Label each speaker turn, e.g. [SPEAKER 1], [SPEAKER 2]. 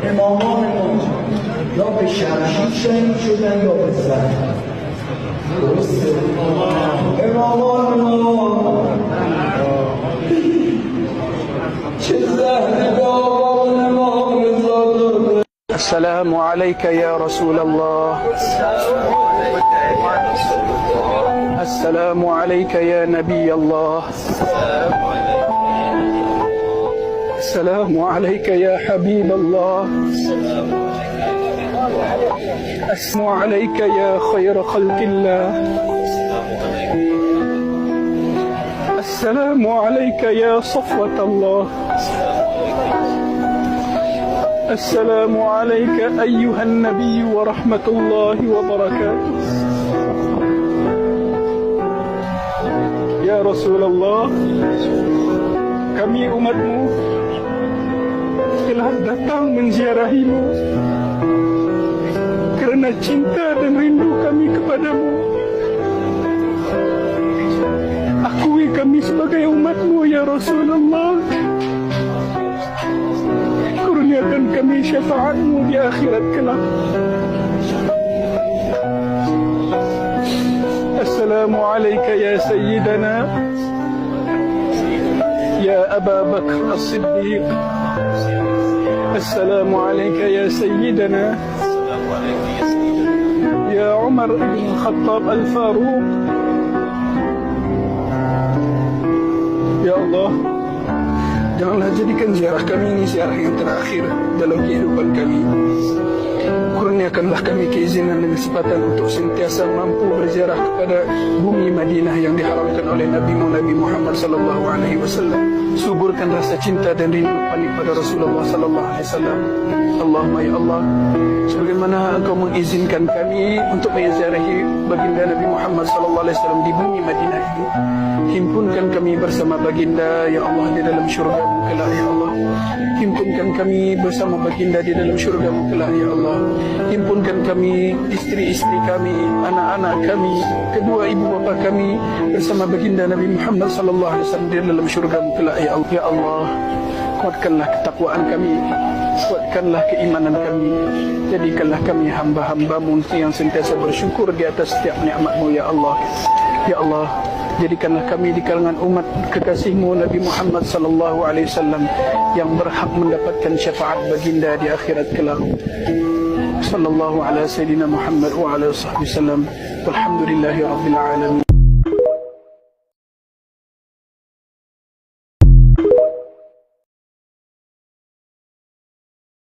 [SPEAKER 1] امامان یا به شمشیر شهید شدن یا به زن. درسته امامان ما چه زهر داغان ما رضا داده.
[SPEAKER 2] السلام عليك يا رسول الله. السلام عليك يا نبي الله. السلام عليك يا حبيب الله. السلام عليك يا خير خلق الله. السلام عليك يا صفوة الله. السلام عليك أيها النبي ورحمة الله وبركاته. يا رسول الله, kami umatmu telah datang menziarahimu kerana cinta dan rindu kami kepadamu. Akui kami sebagai umatmu ya Rasulullah. Kurniakan kami syafaatmu di akhirat kelak. Assalamu alayka ya Sayyidana ya Aba Bakr As-Siddiq. السلام عليك يا سيدنا يا عمر بن الخطاب الفاروق. Ya Allah, janganlah jadikan ziarah kami ini ziarah yang terakhir dalam kehidupan kami. Kurniakanlah kami keizinan dan kesempatan untuk sentiasa mampu berziarah kepada bumi Madinah yang diharamkan oleh Nabi Muhammad sallallahu alaihi wasallam. Suburkan rasa cinta dan rindu kami pada Rasulullah sallallahu alaihi wasallam. Allahumma ya Allah, sebagaimana Engkau mengizinkan kami untuk menziarahi baginda Nabi Muhammad sallallahu alaihi wasallam di bumi Madinah ini, himpunkan kami bersama baginda ya Allah di dalam syurga-Mu kelak ya Allah. Himpunkan kami bersama baginda di dalam syurga-Mu kelak ya Allah. Himpunkan kami, istri-istri kami, anak-anak kami, kedua ibu bapa kami bersama baginda Nabi Muhammad sallallahu alaihi wasallam di dalam syurga-Mu kelak ya Allah. Ya Allah, kuatkanlah ketakwaan kami, kuatkanlah keimanan kami, jadikanlah kami hamba-hamba-Mu yang sentiasa bersyukur di atas setiap nikmat-Mu ya Allah. Ya Allah, jadikanlah kami di kalangan umat kekasih-Mu Nabi Muhammad sallallahu alaihi wasallam yang berhak mendapatkan syafaat baginda di akhirat kelak. Sallallahu ala sayyidina Muhammad wa ala sahbihi wasallam. Walhamdulillahi rabbil alamin.